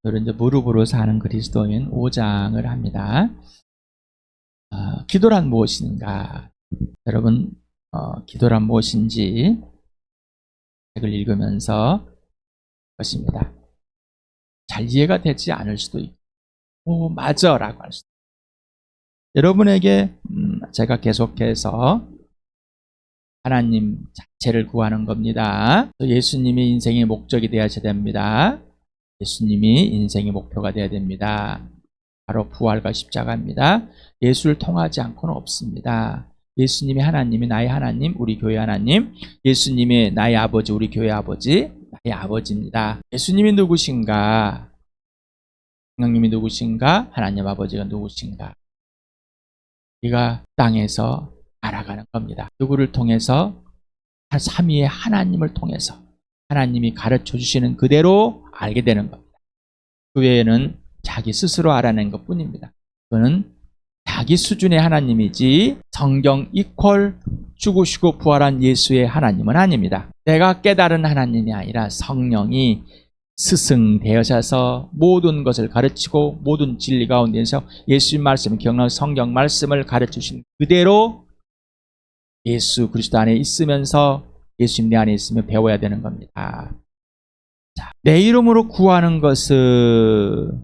오늘은 이제 무릎으로 사는 그리스도인 5장을 합니다. 기도란 무엇인가? 여러분, 기도란 무엇인지 책을 읽으면서 것입니다. 잘 이해가 되지 않을 수도 있고, 맞아 라고 할 수도 있고. 여러분에게 제가 계속해서 하나님 자체를 구하는 겁니다. 예수님이 인생의 목적이 되어야 됩니다. 예수님이 인생의 목표가 되어야 됩니다. 바로 부활과 십자가입니다. 예수를 통하지 않고는 없습니다. 예수님이 하나님이 나의 하나님, 우리 교회 하나님, 예수님이 나의 아버지, 우리 교회 아버지, 나의 아버지입니다. 예수님이 누구신가? 성령님이 누구신가? 하나님 아버지가 누구신가? 우리가 땅에서 알아가는 겁니다. 누구를 통해서? 삼위의 하나님을 통해서 하나님이 가르쳐 주시는 그대로 알게 되는 겁니다. 그 외에는 자기 스스로 알아낸 것 뿐입니다. 그는 자기 수준의 하나님이지 성경 이퀄 죽으시고 부활한 예수의 하나님은 아닙니다. 내가 깨달은 하나님이 아니라 성령이 스승되어셔서 모든 것을 가르치고 모든 진리 가운데서 예수님 말씀, 경락 성경 말씀을 가르쳐 주신 그대로 예수 그리스도 안에 있으면서 예수님 내 안에 있으면 배워야 되는 겁니다. 자, 내 이름으로 구하는 것은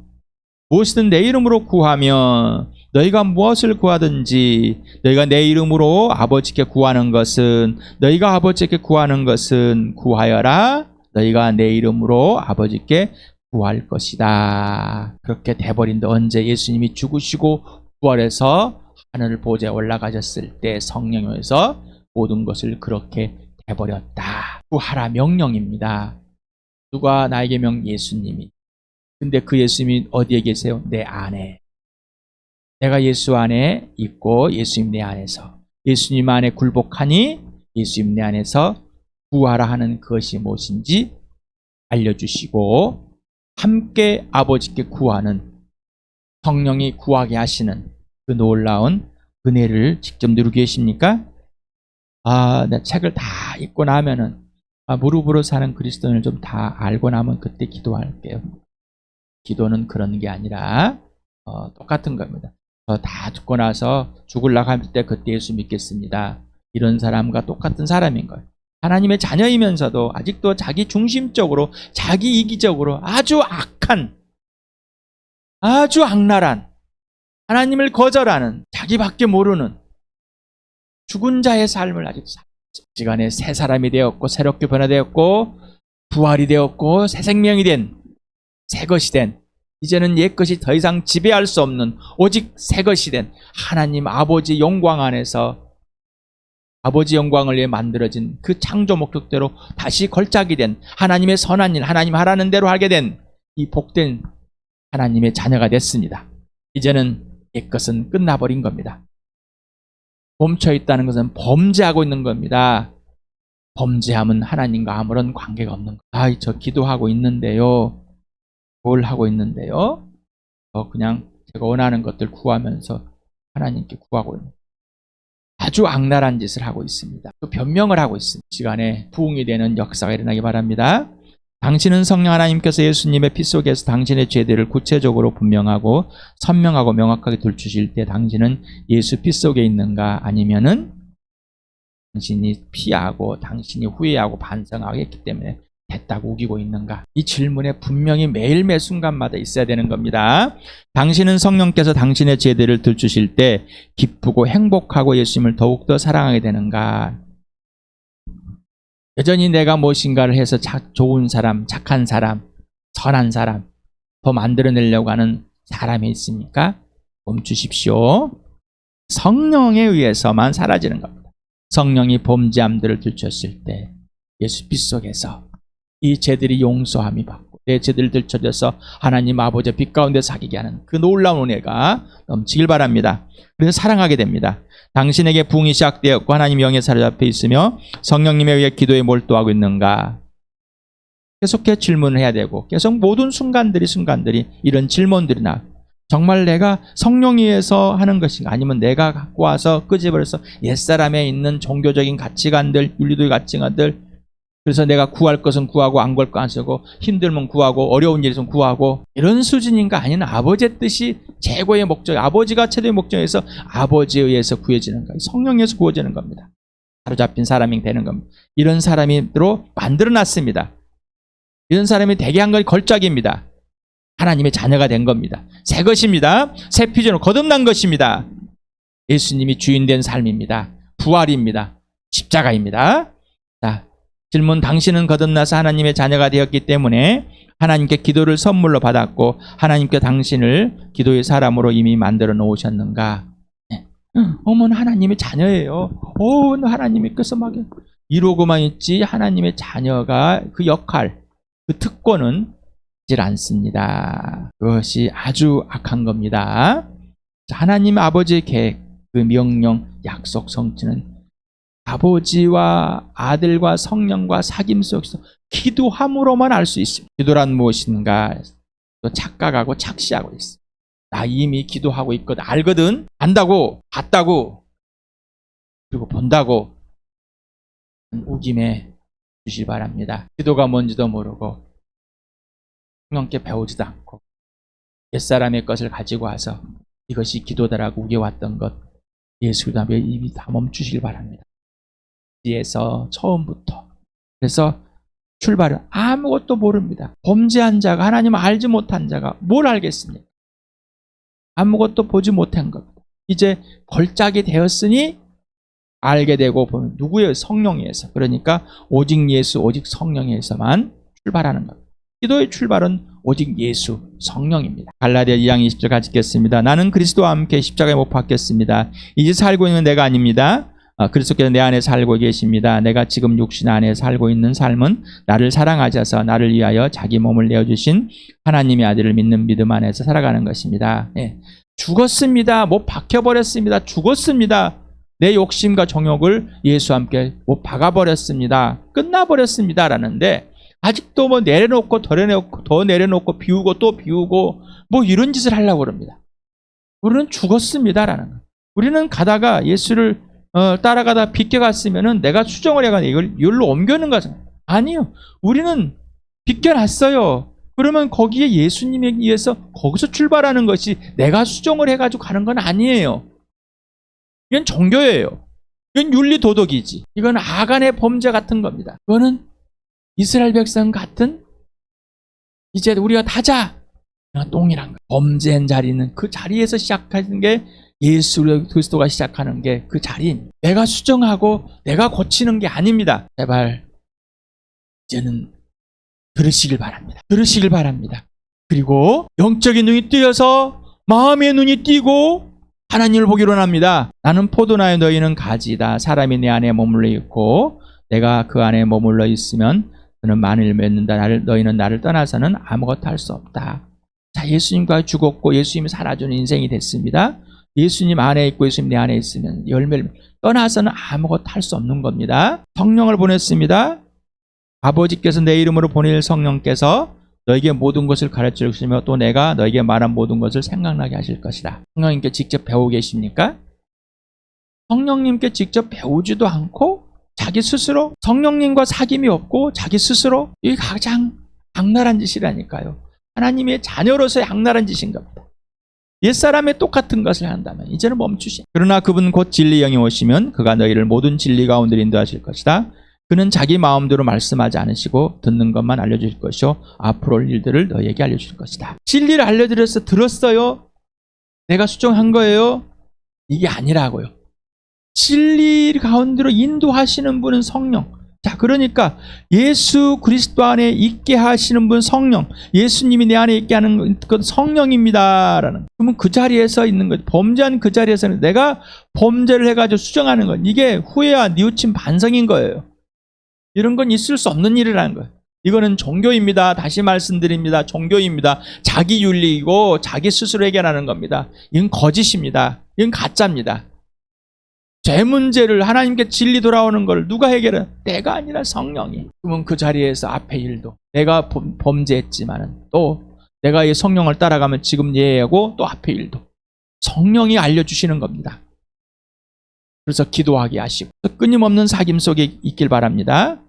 무엇이든 내 이름으로 구하면 너희가 무엇을 구하든지 너희가 내 이름으로 아버지께 구하는 것은 너희가 아버지께 구하는 것은 구하여라. 너희가 내 이름으로 아버지께 구할 것이다. 그렇게 돼버린다. 언제 예수님이 죽으시고 부활해서 하늘 보좌에 올라가셨을 때 성령에서 모든 것을 그렇게 돼버렸다. 구하라 명령입니다. 누가 나에게 예수님이. 근데 그 예수님이 어디에 계세요? 내 안에. 내가 예수 안에 있고 예수님 내 안에서 예수님 안에 굴복하니 예수님 내 안에서 구하라 하는 것이 무엇인지 알려주시고 함께 아버지께 구하는 성령이 구하게 하시는 그 놀라운 은혜를 직접 누리고 계십니까? 내 책을 다 읽고 나면은 무릎으로 사는 그리스도인을 좀 다 알고 나면 그때 기도할게요. 기도는 그런 게 아니라 똑같은 겁니다. 다 듣고 나서 죽으려고 할 때 그때 예수 믿겠습니다. 이런 사람과 똑같은 사람인 거예요. 하나님의 자녀이면서도 아직도 자기 중심적으로 자기 이기적으로 아주 악한 아주 악랄한 하나님을 거절하는 자기밖에 모르는 죽은 자의 삶을 아직도 시간에 새 사람이 되었고 새롭게 변화되었고 부활이 되었고 새 생명이 된 새 것이 된 이제는 옛것이 더 이상 지배할 수 없는 오직 새 것이 된 하나님 아버지 영광 안에서 아버지 영광을 위해 만들어진 그 창조 목적대로 다시 걸작이 된 하나님의 선한 일, 하나님 하라는 대로 하게 된 이 복된 하나님의 자녀가 됐습니다. 이제는 옛것은 끝나버린 겁니다. 멈춰있다는 것은 범죄하고 있는 겁니다. 범죄함은 하나님과 아무런 관계가 없는 거예요. 저 기도하고 있는데요. 뭘 하고 있는데요? 그냥 제가 원하는 것들 구하면서 하나님께 구하고 있는 아주 악랄한 짓을 하고 있습니다. 또 변명을 하고 있습니다. 시간에 부흥이 되는 역사가 일어나기 바랍니다. 당신은 성령 하나님께서 예수님의 피 속에서 당신의 죄들을 구체적으로 분명하고 선명하고 명확하게 들추실 때 당신은 예수 피 속에 있는가 아니면은 당신이 피하고 당신이 후회하고 반성하고 했기 때문에 됐다고 우기고 있는가? 이 질문에 분명히 매일매 순간마다 있어야 되는 겁니다. 당신은 성령께서 당신의 죄들을 들추실 때 기쁘고 행복하고 예수님을 더욱더 사랑하게 되는가? 여전히 내가 무엇인가를 해서 좋은 사람, 착한 사람, 선한 사람 더 만들어내려고 하는 사람이 있습니까? 멈추십시오. 성령에 의해서만 사라지는 겁니다. 성령이 범죄함들을 들추었을 때 예수 피 속에서 이 죄들이 용서함이 받고 내 죄들을 들춰져서 하나님 아버지의 빛 가운데 사귀게 하는 그 놀라운 은혜가 넘치길 바랍니다. 그래서 사랑하게 됩니다. 당신에게 부흥이 시작되었고 하나님 영에 사로잡혀 있으며 성령님에 의해 기도에 몰두하고 있는가? 계속해서 질문을 해야 되고 계속 모든 순간들이 이런 질문들이 나. 정말 내가 성령에 의해서 하는 것인가? 아니면 내가 갖고 와서 끄집어내서 옛사람에 있는 종교적인 가치관들, 윤리도의 가치관들 그래서 내가 구할 것은 구하고 안 구할 거 안 쓰고 힘들면 구하고 어려운 일은 구하고 이런 수준인가? 아니면 아버지의 뜻이 최고의 목적, 아버지가 최대의 목적에서 아버지에 의해서 구해지는 거예요. 성령에서 구워지는 겁니다. 사로잡힌 사람이 되는 겁니다. 이런 사람으로 만들어놨습니다. 이런 사람이 되게 한 건 걸작입니다. 하나님의 자녀가 된 겁니다. 새 것입니다. 새 피조로 거듭난 것입니다. 예수님이 주인 된 삶입니다. 부활입니다. 십자가입니다. 자, 질문. 당신은 거듭나서 하나님의 자녀가 되었기 때문에 하나님께 기도를 선물로 받았고 하나님께 당신을 기도의 사람으로 이미 만들어 놓으셨는가? 어머나 하나님의 자녀예요. 하나님께서 막 이러고만 있지 하나님의 자녀가 그 역할, 그 특권은 있지 않습니다. 그것이 아주 악한 겁니다. 하나님 아버지의 계획, 그 명령, 약속, 성취는 아버지와 아들과 성령과 사귐 속에서 기도함으로만 알 수 있습니다. 기도란 무엇인가? 또 착각하고 착시하고 있어. 나 이미 기도하고 있거든. 알거든. 안다고, 봤다고, 그리고 본다고 우김해 주시기 바랍니다. 기도가 뭔지도 모르고 성령께 배우지도 않고 옛사람의 것을 가지고 와서 이것이 기도다라고 우겨왔던 것, 예수 그다음에 입이 다 멈추시길 바랍니다. 에서 처음부터. 그래서 출발은 아무것도 모릅니다. 범죄한 자가, 하나님을 알지 못한 자가 뭘 알겠습니까? 아무것도 보지 못한 겁니다. 이제 걸작이 되었으니 알게 되고 보면 누구예요? 성령에서. 그러니까 오직 예수, 오직 성령에서만 출발하는 겁니다. 기도의 출발은 오직 예수, 성령입니다. 갈라디아 2장 20절 같이 읽겠습니다. 나는 그리스도와 함께 십자가에 못 박혔습니다. 이제 살고 있는 내가 아닙니다. 그리스도께서 내 안에 살고 계십니다. 내가 지금 육신 안에 살고 있는 삶은 나를 사랑하셔서 나를 위하여 자기 몸을 내어주신 하나님의 아들을 믿는 믿음 안에서 살아가는 것입니다. 죽었습니다. 못 박혀버렸습니다. 죽었습니다. 내 욕심과 정욕을 예수와 함께 못 박아버렸습니다. 끝나버렸습니다. 라는데 아직도 뭐 내려놓고 더 내려놓고 비우고 또 비우고 뭐 이런 짓을 하려고 그럽니다. 우리는 죽었습니다. 라는 거예요. 우리는 가다가 예수를 따라가다 비껴갔으면은 내가 수정을 해가지고 이걸 여기로 옮겨는 거잖아요. 아니요. 우리는 비껴놨어요. 그러면 거기에 예수님에 의해서 거기서 출발하는 것이 내가 수정을 해가지고 가는 건 아니에요. 이건 종교예요. 이건 윤리도덕이지. 이건 아간의 범죄 같은 겁니다. 그거는 이스라엘 백성 같은 이제 우리가 타자 똥이란 거. 범죄한 자리는 그 자리에서 시작하는 게 예수 그리스도가 시작하는 게 그 자리인. 내가 수정하고 내가 고치는 게 아닙니다. 제발 이제는 들으시길 바랍니다. 들으시길 바랍니다. 그리고 영적인 눈이 뜨여서 마음의 눈이 띄고 하나님을 보기로 합니다. 나는 포도나요 너희는 가지다. 사람이 내 안에 머물러 있고 내가 그 안에 머물러 있으면 그는 많이 맺는다. 너희는 나를 떠나서는 아무것도 할 수 없다. 자, 예수님과 죽었고 예수님이 살아주는 인생이 됐습니다. 예수님 안에 있고 예수님 내 안에 있으면 열매를 떠나서는 아무것도 할 수 없는 겁니다. 성령을 보냈습니다. 아버지께서 내 이름으로 보낼 성령께서 너에게 모든 것을 가르쳐 주시며 또 내가 너에게 말한 모든 것을 생각나게 하실 것이다. 성령님께 직접 배우고 계십니까? 성령님께 직접 배우지도 않고 자기 스스로 성령님과 사귐이 없고 자기 스스로 이게 가장 악랄한 짓이라니까요. 하나님의 자녀로서의 악랄한 짓인 겁니다. 옛사람의 똑같은 것을 한다면 이제는 멈추시. 그러나 그분 곧 진리 영이 오시면 그가 너희를 모든 진리 가운데 인도하실 것이다. 그는 자기 마음대로 말씀하지 않으시고 듣는 것만 알려주실 것이요 앞으로 올 일들을 너희에게 알려주실 것이다. 진리를 알려드려서 들었어요? 내가 수정한 거예요? 이게 아니라고요. 진리 가운데로 인도하시는 분은 성령. 자, 그러니까 예수 그리스도 안에 있게 하시는 분 성령, 예수님이 내 안에 있게 하는 건 성령입니다라는. 그러면 그 자리에서 있는 거죠. 범죄한 그 자리에서는 내가 범죄를 해가지고 수정하는 건 이게 후회와 뉘우침 반성인 거예요. 이런 건 있을 수 없는 일이라는 거예요. 이거는 종교입니다. 다시 말씀드립니다. 종교입니다. 자기 윤리이고 자기 스스로 해결하는 겁니다. 이건 거짓입니다. 이건 가짜입니다. 죄 문제를 하나님께 진리 돌아오는 걸 누가 해결해? 내가 아니라 성령이. 그러면 그 자리에서 앞에 일도 내가 범죄했지만은 또 내가 이 성령을 따라가면 지금 예하고 또 앞에 일도 성령이 알려주시는 겁니다. 그래서 기도하게 하시고 끊임없는 사귐 속에 있길 바랍니다.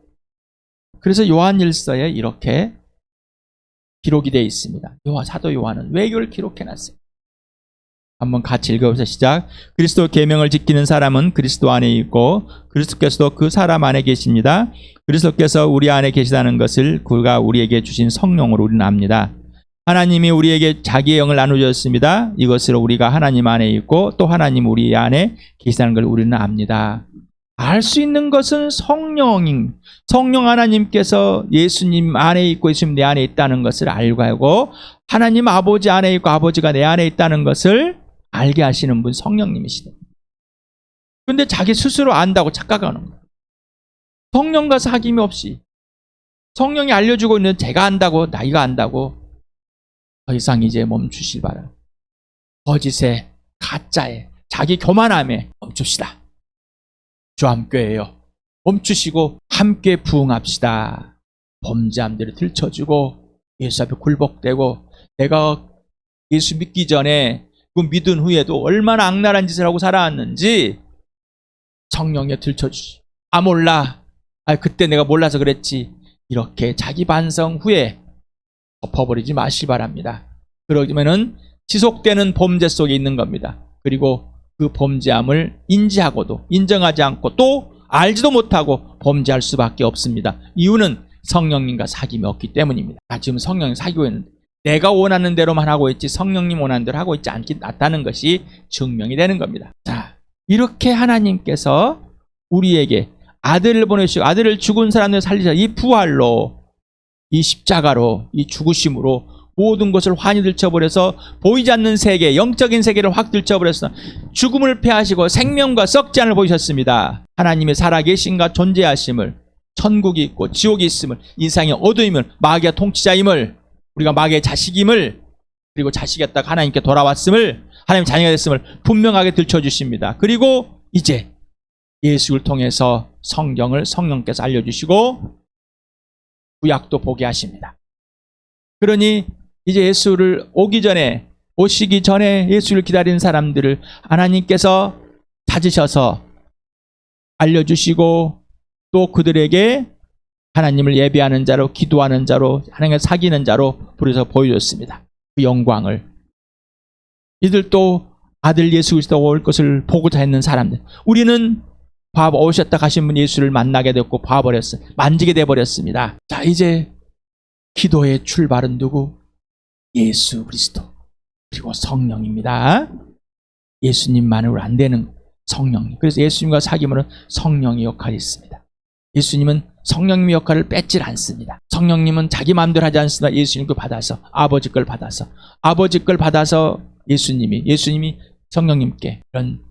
그래서 요한일서에 이렇게 기록이 되어 있습니다. 사도 요한은 왜 이걸 기록해놨어요? 한번 같이 읽어보세요. 시작. 그리스도 계명을 지키는 사람은 그리스도 안에 있고 그리스도께서도 그 사람 안에 계십니다. 그리스도께서 우리 안에 계시다는 것을 그가 우리에게 주신 성령으로 우리는 압니다. 하나님이 우리에게 자기의 영을 나누셨습니다. 이것으로 우리가 하나님 안에 있고 또 하나님 우리 안에 계시다는 걸 우리는 압니다. 알 수 있는 것은 성령 하나님께서 예수님 안에 있고 예수님 내 안에 있다는 것을 알고 하고 하나님 아버지 안에 있고 아버지가 내 안에 있다는 것을 알게 하시는 분 성령님이시다. 그런데 자기 스스로 안다고 착각하는 거예요. 성령과 사귐이 없이 성령이 알려주고 있는 제가 안다고 나이가 안다고 더 이상 이제 멈추실 바랍니다. 거짓에 가짜에 자기 교만함에 멈춥시다. 주 함께해요. 멈추시고 함께 부응합시다. 범죄함들을 들춰주고 예수 앞에 굴복되고 내가 예수 믿기 전에 그 믿은 후에도 얼마나 악랄한 짓을 하고 살아왔는지 성령에 들춰주시. 몰라. 그때 내가 몰라서 그랬지. 이렇게 자기 반성 후에 덮어버리지 마시기 바랍니다. 그러면은 지속되는 범죄 속에 있는 겁니다. 그리고 그 범죄함을 인지하고도 인정하지 않고 또 알지도 못하고 범죄할 수밖에 없습니다. 이유는 성령님과 사귐이 없기 때문입니다. 지금 성령님 사귀고 있는데 내가 원하는 대로만 하고 있지 성령님 원하는 대로 하고 있지 않다는 것이 증명이 되는 겁니다. 자, 이렇게 하나님께서 우리에게 아들을 보내시고 아들을 죽은 사람들 살리셔 이 부활로 이 십자가로 이 죽으심으로 모든 것을 환히 들쳐버려서 보이지 않는 세계 영적인 세계를 확 들쳐버려서 죽음을 패하시고 생명과 썩지 않을 보이셨습니다. 하나님의 살아계신과 존재하심을 천국이 있고 지옥이 있음을 인상의 어두임을 마귀의 통치자임을 우리가 마귀의 자식임을 그리고 자식이었다가 하나님께 돌아왔음을 하나님 자녀가 됐음을 분명하게 들춰주십니다. 그리고 이제 예수를 통해서 성경을 성령께서 알려주시고 구약도 보게 하십니다. 그러니 이제 예수를 오시기 전에 예수를 기다리는 사람들을 하나님께서 찾으셔서 알려주시고 또 그들에게 하나님을 예배하는 자로 기도하는 자로 하나님을 사귀는 자로 부르셔서 보여줬습니다. 그 영광을 이들도 아들 예수 그리스도가 올 것을 보고자 했는 사람들 우리는 오셨다 가신 분 예수를 만나게 됐고 봐버렸어요. 만지게 돼버렸습니다. 자 이제 기도의 출발은 누구? 예수 그리스도 그리고 성령입니다. 예수님만으로 안 되는 성령님. 그래서 예수님과 사귐은 성령의 역할이 있습니다. 예수님은 성령님의 역할을 뺏질 않습니다. 성령님은 자기 마음대로 하지 않습니다. 예수님 걸 받아서 아버지 걸 받아서 예수님이 성령님께 그런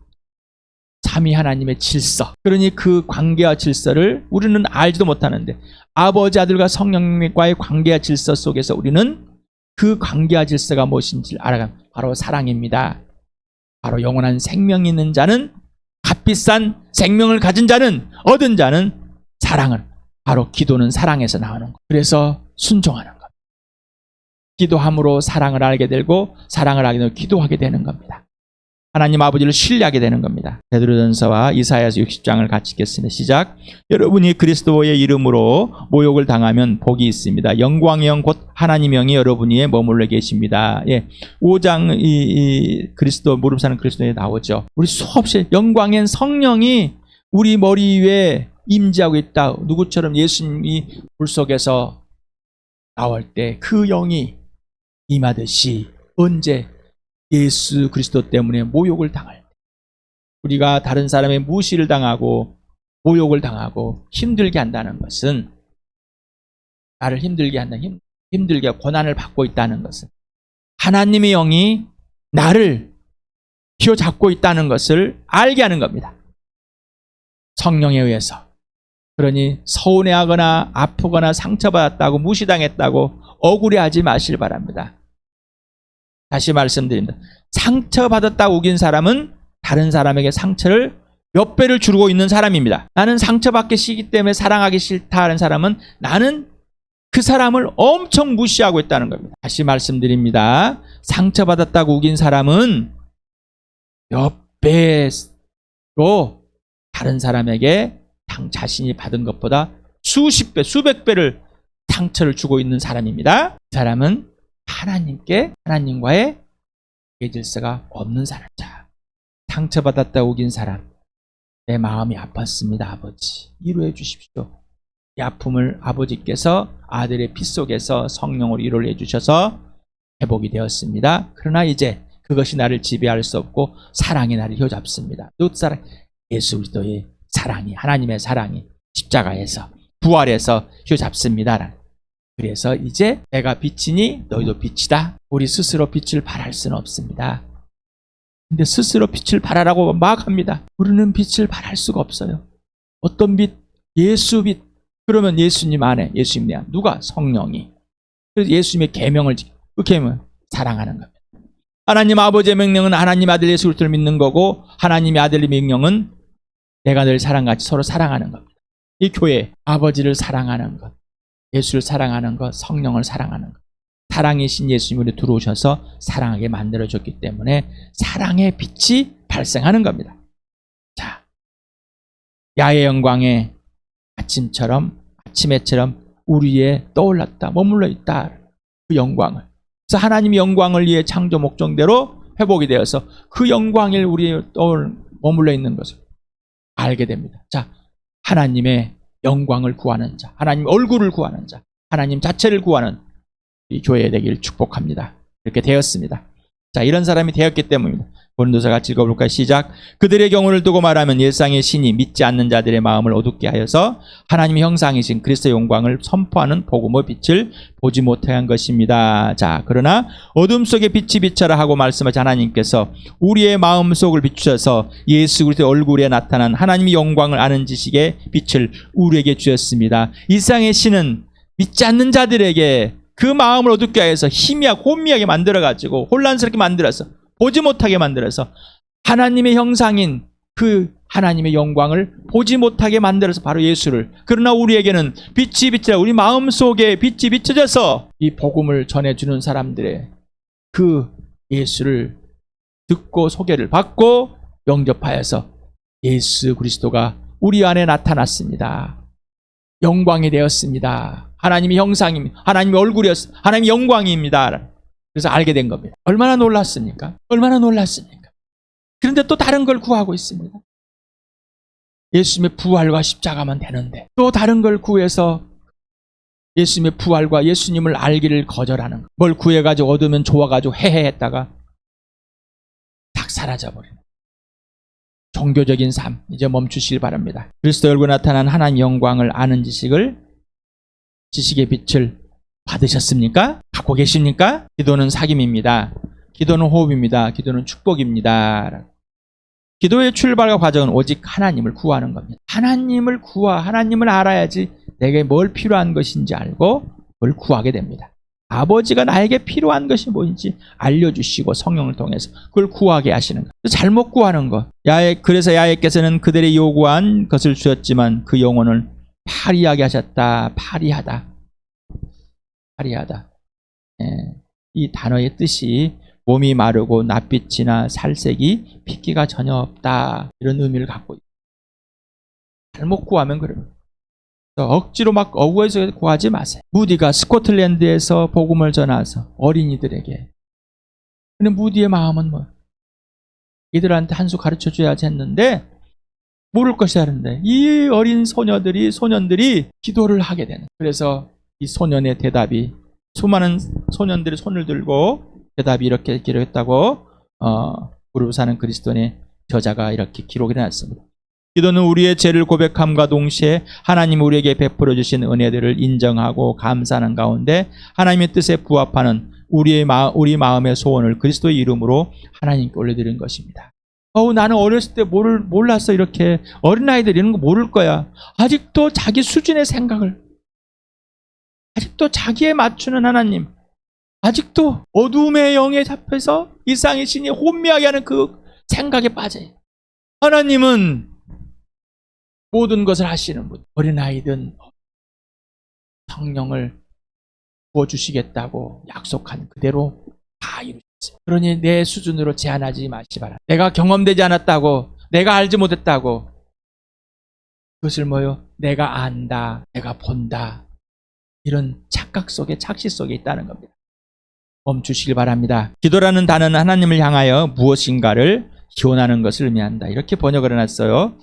삼위 하나님의 질서 그러니 그 관계와 질서를 우리는 알지도 못하는데 아버지 아들과 성령님과의 관계와 질서 속에서 우리는 그 관계와 질서가 무엇인지 알아가는 바로 사랑입니다. 바로 영원한 생명이 있는 자는 값비싼 생명을 가진 자는 얻은 자는 사랑을 바로 기도는 사랑에서 나오는 것. 그래서 순종하는 것. 기도함으로 사랑을 알게 되고 사랑을 알게 되고 기도하게 되는 겁니다. 하나님 아버지를 신뢰하게 되는 겁니다. 베드로전서와 이사야서 60장을 같이 읽겠습니다. 시작. 여러분이 그리스도의 이름으로 모욕을 당하면 복이 있습니다. 영광의 영 곧 하나님의 영이 여러분 위에 머물러 계십니다. 5장 이 그리스도 무릎 사는 그리스도에 나오죠. 우리 수없이 영광의 성령이 우리 머리 위에 임재하고 있다. 누구처럼 예수님이 불 속에서 나올 때 그 영이 임하듯이 언제 예수 그리스도 때문에 모욕을 당할 때 우리가 다른 사람의 무시를 당하고 모욕을 당하고 힘들게 한다는 것은 나를 힘들게 한다는 힘들게 고난을 받고 있다는 것은 하나님의 영이 나를 휘어잡고 있다는 것을 알게 하는 겁니다. 성령에 의해서. 그러니 서운해하거나 아프거나 상처받았다고 무시당했다고 억울해하지 마시길 바랍니다. 다시 말씀드립니다. 상처받았다고 우긴 사람은 다른 사람에게 상처를 몇 배를 주고 있는 사람입니다. 나는 상처받기 싫기 때문에 사랑하기 싫다 하는 사람은 나는 그 사람을 엄청 무시하고 있다는 겁니다. 다시 말씀드립니다. 상처받았다고 우긴 사람은 몇 배로 다른 사람에게 자신이 받은 것보다 수십 배, 수백 배를 상처를 주고 있는 사람입니다. 이 사람은 하나님과의 질서가 없는 사람. 자, 상처받았다 우긴 사람. 내 마음이 아팠습니다, 아버지. 위로해 주십시오. 이 아픔을 아버지께서 아들의 피 속에서 성령으로 위로를 해주셔서 회복이 되었습니다. 그러나 이제 그것이 나를 지배할 수 없고 사랑이 나를 휘어잡습니다. 또 사랑, 예수 그리스도의 사랑이, 하나님의 사랑이 십자가에서 부활해서 휘어잡습니다. 그래서 이제 내가 빛이니 너희도 빛이다. 우리 스스로 빛을 발할 수는 없습니다. 근데 스스로 빛을 발하라고 막 합니다. 우리는 빛을 발할 수가 없어요. 어떤 빛? 예수 빛. 그러면 예수님 안에, 예수님 내 안에 누가? 성령이. 그래서 예수님의 계명을 그 계명 사랑하는 겁니다. 하나님 아버지의 명령은 하나님 아들 예수 그리스도를 믿는 거고, 하나님의 아들의 명령은 내가 늘 사랑같이 서로 사랑하는 겁니다. 이 교회 아버지를 사랑하는 것, 예수를 사랑하는 것, 성령을 사랑하는 것. 사랑이신 예수님으로 들어오셔서 사랑하게 만들어줬기 때문에 사랑의 빛이 발생하는 겁니다. 자, 야의 영광의 아침해처럼 우리에 떠올랐다, 머물러 있다. 그 영광을. 그래서 하나님의 영광을 위해 창조 목적대로 회복이 되어서 그 영광을 우리에 머물러 있는 것을 알게 됩니다. 자, 하나님의 영광을 구하는 자, 하나님 얼굴을 구하는 자, 하나님 자체를 구하는 이 교회 되길 축복합니다. 이렇게 되었습니다. 자, 이런 사람이 되었기 때문입니다. 고린도서 같이 읽어볼까요? 시작. 그들의 경우를 두고 말하면 일상의 신이 믿지 않는 자들의 마음을 어둡게 하여서 하나님의 형상이신 그리스도의 영광을 선포하는 복음의 빛을 보지 못하게 한 것입니다. 자, 그러나 어둠 속에 빛이 비쳐라 하고 말씀하신 하나님께서 우리의 마음속을 비추셔서 예수 그리스도의 얼굴에 나타난 하나님의 영광을 아는 지식의 빛을 우리에게 주셨습니다. 일상의 신은 믿지 않는 자들에게 그 마음을 어둡게 하여서 희미하고 혼미하게 만들어가지고 혼란스럽게 만들어서 보지 못하게 만들어서 하나님의 형상인 그 하나님의 영광을 보지 못하게 만들어서 바로 예수를. 그러나 우리에게는 빛이 비치라, 우리 마음속에 빛이 비춰져서 이 복음을 전해주는 사람들의 그 예수를 듣고 소개를 받고 영접하여서 예수 그리스도가 우리 안에 나타났습니다. 영광이 되었습니다. 하나님의 형상입니다. 하나님의 얼굴이었습니다. 하나님의 영광입니다. 그래서 알게 된 겁니다. 얼마나 놀랐습니까? 얼마나 놀랐습니까? 그런데 또 다른 걸 구하고 있습니다. 예수님의 부활과 십자가만 되는데 또 다른 걸 구해서 예수님의 부활과 예수님을 알기를 거절하는 것. 뭘 구해가지고 얻으면 좋아가지고 헤헤했다가 딱 사라져버리는 종교적인 삶 이제 멈추시길 바랍니다. 그리스도 얼굴에 나타난 하나님 영광을 아는 지식의 빛을 받으셨습니까? 갖고 계십니까? 기도는 사귐입니다. 기도는 호흡입니다. 기도는 축복입니다. 기도의 출발과 과정은 오직 하나님을 구하는 겁니다. 하나님을 알아야지 내게 뭘 필요한 것인지 알고 그걸 구하게 됩니다. 아버지가 나에게 필요한 것이 뭔지 알려주시고 성령을 통해서 그걸 구하게 하시는 것. 잘못 구하는 것. 그래서 야훼께서는 그들의 요구한 것을 주었지만 그 영혼을 파리하게 하셨다. 파리하다. 이 단어의 뜻이 몸이 마르고 낯빛이나 살색이 핏기가 전혀 없다. 이런 의미를 갖고 있다. 잘못 구하면 그래요. 억지로 막 어구해서 구하지 마세요. 무디가 스코틀랜드에서 복음을 전하서 어린이들에게. 근데 무디의 마음은 뭐 이들한테 한 수 가르쳐줘야지 했는데 모를 것이야 하는데 이 어린 소년들이 기도를 하게 되는. 그래서 이 소년의 대답이 수많은 소년들이 손을 들고 대답이 이렇게 기록했다고 부르고 사는 그리스도인의 저자가 이렇게 기록을 해놨습니다. 기도는 우리의 죄를 고백함과 동시에 하나님 우리에게 베풀어 주신 은혜들을 인정하고 감사하는 가운데 하나님의 뜻에 부합하는 우리 마음의 소원을 그리스도의 이름으로 하나님께 올려드리는 것입니다. 나는 어렸을 때 몰랐어. 이렇게 어린아이들 이런 거 모를 거야. 아직도 자기 수준의 생각을, 아직도 자기에 맞추는 하나님, 아직도 어둠의 영에 잡혀서 이상의 신이 혼미하게 하는 그 생각에 빠져요. 하나님은 모든 것을 하시는 분. 어린아이든 성령을 부어주시겠다고 약속한 그대로 다 이루셨어요. 그러니 내 수준으로 제한하지 마시기 바랍니다. 내가 경험되지 않았다고, 내가 알지 못했다고 그것을 뭐요? 내가 안다, 내가 본다, 이런 착각 속에, 착시 속에 있다는 겁니다. 멈추시길 바랍니다. 기도라는 단어는 하나님을 향하여 무엇인가를 기원하는 것을 의미한다. 이렇게 번역을 해놨어요.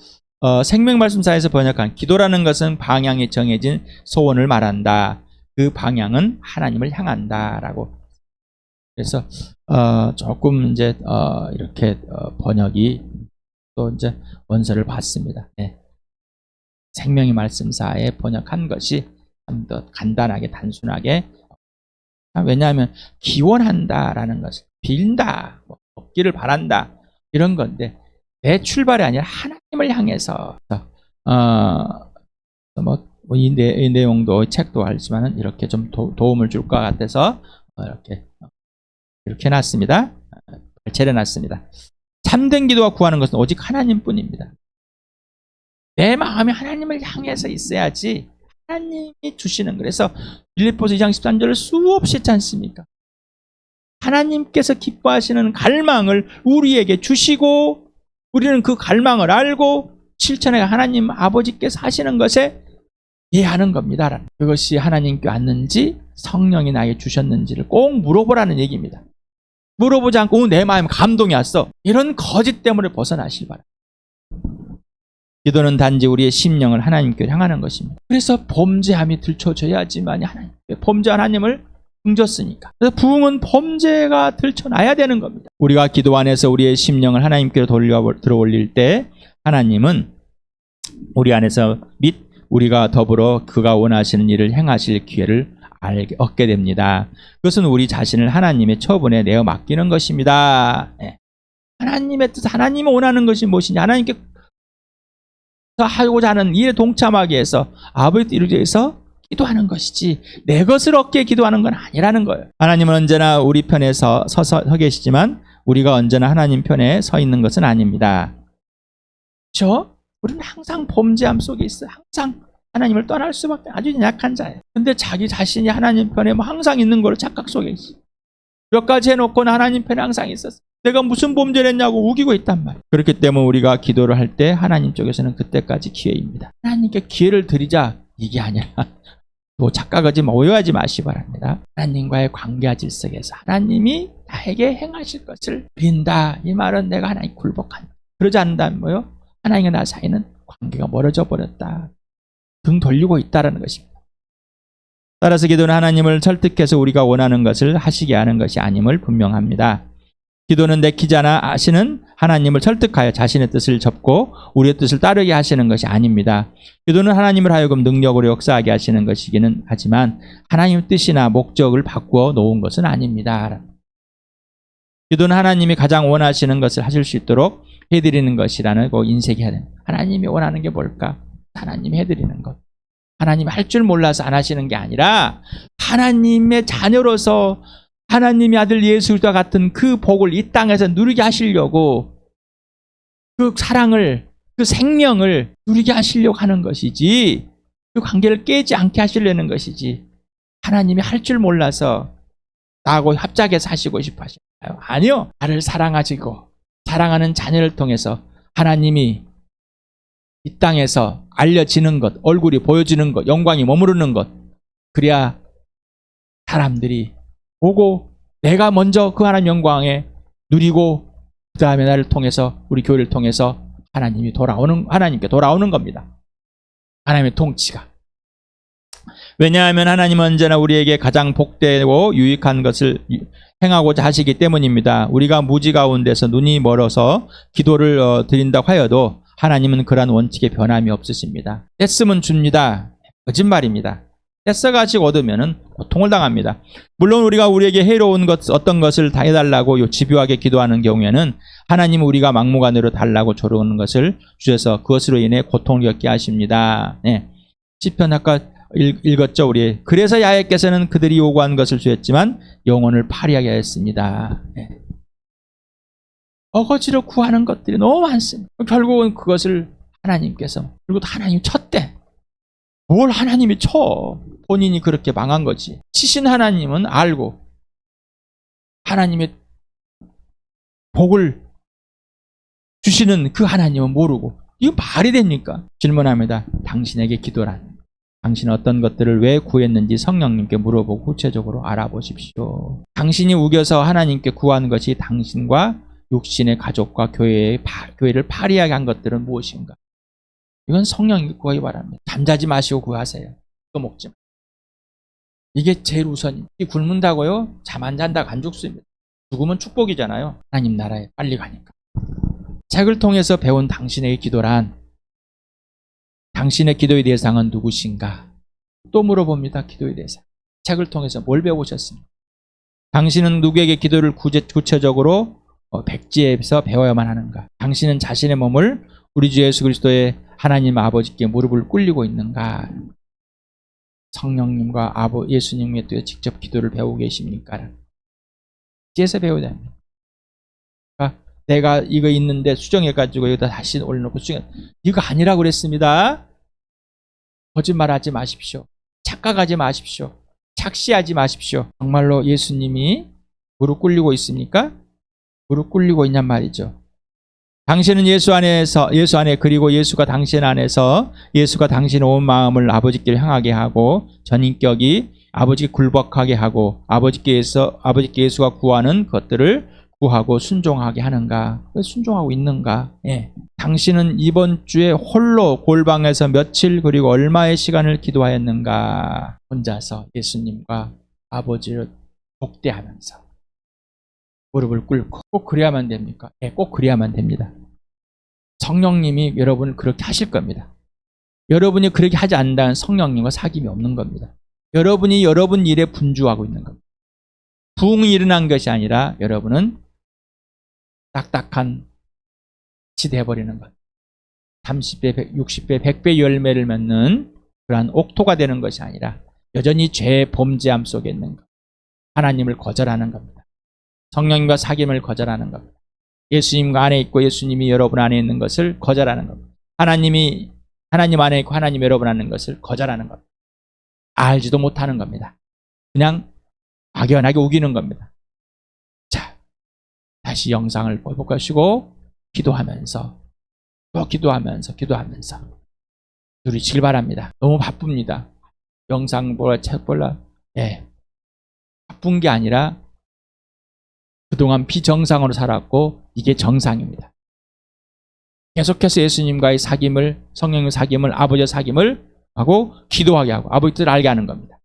생명말씀사에서 번역한 기도라는 것은 방향이 정해진 소원을 말한다. 그 방향은 하나님을 향한다라고. 그래서 조금 이제 이렇게 번역이 또 이제 원서를 봤습니다. 네. 생명의 말씀사에 번역한 것이 좀 더 간단하게, 단순하게. 왜냐하면 기원한다라는 것은 빌다, 얻기를 바란다, 이런 건데 내 출발이 아니라 하나님을 향해서. 이 내용도 책도 알지만 이렇게 좀 도움을 줄 것 같아서 이렇게 해놨습니다. 발췌를 해놨습니다. 참된 기도가 구하는 것은 오직 하나님뿐입니다. 내 마음이 하나님을 향해서 있어야지 하나님이 주시는. 그래서 빌립보서 2장 13절을 수없이 했지 않습니까? 하나님께서 기뻐하시는 갈망을 우리에게 주시고 우리는 그 갈망을 알고 실천해 하나님 아버지께서 하시는 것에 이해하는 겁니다. 그것이 하나님께 왔는지 성령이 나에게 주셨는지를 꼭 물어보라는 얘기입니다. 물어보지 않고 내 마음에 감동이 왔어, 이런 거짓 때문에 벗어나실 바랍니다. 기도는 단지 우리의 심령을 하나님께 향하는 것입니다. 그래서 범죄함이 들춰져야지만 범죄한 하나님을 등졌으니까. 그래서 부흥은 범죄가 들춰나야 되는 겁니다. 우리가 기도 안에서 우리의 심령을 하나님께로 들어 올릴 때 하나님은 우리 안에서 및 우리가 더불어 그가 원하시는 일을 행하실 기회를 얻게 됩니다. 그것은 우리 자신을 하나님의 처분에 내어 맡기는 것입니다. 하나님의 뜻, 하나님이 원하는 것이 무엇이냐, 하나님께 하고자 하는 일에 동참하기 위해서 아버지 뜻을 위해서 기도하는 것이지 내 것을 얻게 기도하는 건 아니라는 거예요. 하나님은 언제나 우리 편에 서 계시지만 우리가 언제나 하나님 편에 서 있는 것은 아닙니다. 그렇죠? 우리는 항상 범죄함 속에 있어요. 항상 하나님을 떠날 수밖에, 아주 약한 자예요. 근데 자기 자신이 하나님 편에 항상 있는 걸로 착각 속에 있어요. 몇 가지 해놓고는 하나님 편에 항상 있었어요. 내가 무슨 범죄를 했냐고 우기고 있단 말이에요. 그렇기 때문에 우리가 기도를 할 때 하나님 쪽에서는 그때까지 기회입니다. 하나님께 기회를 드리자, 이게 아니라 또 착각하지 오해하지 마시기 바랍니다. 하나님과의 관계와 질서에서 하나님이 나에게 행하실 것을 드린다. 이 말은 내가 하나님 굴복한다. 그러지 않는다면 뭐요? 하나님과 나 사이는 관계가 멀어져 버렸다, 등 돌리고 있다는 것입니다. 따라서 기도는 하나님을 설득해서 우리가 원하는 것을 하시게 하는 것이 아님을 분명합니다. 기도는 내키지 않아 하시는 하나님을 설득하여 자신의 뜻을 접고 우리의 뜻을 따르게 하시는 것이 아닙니다. 기도는 하나님을 하여금 능력으로 역사하게 하시는 것이기는 하지만 하나님의 뜻이나 목적을 바꾸어 놓은 것은 아닙니다. 기도는 하나님이 가장 원하시는 것을 하실 수 있도록 해드리는 것이라는 거 인식해야 됩니다. 하나님이 원하는 게 뭘까? 하나님이 해드리는 것. 하나님이 할 줄 몰라서 안 하시는 게 아니라 하나님의 자녀로서 하나님의 아들 예수 그리스도와 같은 그 복을 이 땅에서 누리게 하시려고, 그 사랑을, 그 생명을 누리게 하시려고 하는 것이지, 그 관계를 깨지 않게 하시려는 것이지, 하나님이 할 줄 몰라서 나하고 합작해서 하시고 싶어 하시나요? 아니요. 나를 사랑하시고 사랑하는 자녀를 통해서 하나님이 이 땅에서 알려지는 것, 얼굴이 보여지는 것, 영광이 머무르는 것, 그래야 사람들이 보고 내가 먼저 그 하나님 영광에 누리고 그 다음에 나를 통해서, 우리 교회를 통해서 하나님께 돌아오는 겁니다. 하나님의 통치가. 왜냐하면 하나님은 언제나 우리에게 가장 복되고 유익한 것을 행하고자 하시기 때문입니다. 우리가 무지 가운데서 눈이 멀어서 기도를 드린다고 하여도 하나님은 그러한 원칙에 변함이 없으십니다. 떼쓰면 줍니다. 거짓말입니다. 떼써가지고 얻으면 고통을 당합니다. 물론 우리가 우리에게 해로운 어떤 것을 다 해달라고 집요하게 기도하는 경우에는 하나님은 우리가 막무가내로 달라고 조르는 것을 주셔서 그것으로 인해 고통을 겪게 하십니다. 시편 아까 읽었죠, 우리. 그래서 야훼께서는 그들이 요구한 것을 주었지만 영혼을 파리하게 하였습니다. 어거지로 구하는 것들이 너무 많습니다. 결국은 그것을 하나님께서, 그리고 하나님 쳤대. 뭘 하나님이 쳐? 본인이 그렇게 망한 거지. 치신 하나님은 알고 하나님의 복을 주시는 그 하나님은 모르고 이거 말이 됩니까? 질문합니다. 당신에게 기도란 당신은 어떤 것들을 왜 구했는지 성령님께 물어보고 구체적으로 알아보십시오. 당신이 우겨서 하나님께 구한 것이 당신과 육신의 가족과 교회를 파리하게 한 것들은 무엇인가? 이건 성령님께 구하기 바랍니다. 잠자지 마시고 구하세요. 또 먹지 마. 이게 제일 우선입니다. 굶는다고요? 잠 안 잔다고 안 죽습니다. 죽으면 축복이잖아요. 하나님 나라에 빨리 가니까. 책을 통해서 배운 당신에게 기도란 당신의 기도의 대상은 누구신가? 또 물어봅니다. 기도의 대상. 책을 통해서 뭘 배우셨습니까? 당신은 누구에게 기도를 구체적으로 백지에서 배워야만 하는가? 당신은 자신의 몸을 우리 주 예수 그리스도의 하나님 아버지께 무릎을 꿇리고 있는가? 성령님과 예수님께 또 직접 기도를 배우고 계십니까? 백지에서 배워야 됩니다. 그러니까 내가 이거 있는데 수정해가지고 여기다 다시 올려놓고 이거 아니라고 그랬습니다. 거짓말하지 마십시오. 착각하지 마십시오. 착시하지 마십시오. 정말로 예수님이 무릎 꿇리고 있습니까? 무릎 꿇리고 있냔 말이죠. 당신은 예수 안에 그리고 예수가 당신 안에서 예수가 당신의 온 마음을 아버지께 향하게 하고 전인격이 아버지께 굴복하게 하고 아버지께 예수가 구하는 것들을 구하고 순종하게 하는가? 왜 순종하고 있는가? 예. 당신은 이번 주에 홀로 골방에서 며칠 그리고 얼마의 시간을 기도하였는가? 혼자서 예수님과 아버지를 복대하면서 무릎을 꿇고 꼭 그래야만 됩니까? 예, 꼭 그래야만 됩니다. 성령님이 여러분을 그렇게 하실 겁니다. 여러분이 그렇게 하지 않는다면 성령님과 사귐이 없는 겁니다. 여러분이 여러분 일에 분주하고 있는 겁니다. 부흥이 일어난 것이 아니라 여러분은 딱딱한 빛이 되어버리는 것. 30배, 60배, 100배 열매를 맺는 그러한 옥토가 되는 것이 아니라 여전히 죄의 범죄함 속에 있는 것. 하나님을 거절하는 겁니다. 성령님과 사귐을 거절하는 겁니다. 예수님과 안에 있고 예수님이 여러분 안에 있는 것을 거절하는 겁니다. 하나님이 하나님 안에 있고 하나님 여러분 안에 있는 것을 거절하는 겁니다. 알지도 못하는 겁니다. 그냥 막연하게 우기는 겁니다. 자, 다시 영상을 볼 것이고 기도하면서 또 기도하면서 누리시길 바랍니다. 너무 바쁩니다. 영상 보라 책 보라 바쁜 게 아니라 그동안 비정상으로 살았고 이게 정상입니다. 계속해서 예수님과의 사귐을 성령의 사귐을 아버지의 사귐을 하고 기도하게 하고 아버지 뜻을 알게 하는 겁니다.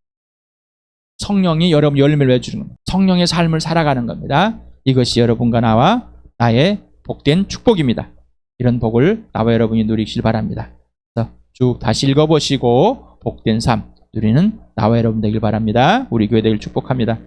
성령이 여러분 열매를 맺주는 겁니다. 성령의 삶을 살아가는 겁니다. 이것이 여러분과 나와 나의 복된 축복입니다. 이런 복을 나와 여러분이 누리시길 바랍니다. 그래서 쭉 다시 읽어보시고 복된 삶 누리는 나와 여러분 되길 바랍니다. 우리 교회 되길 축복합니다.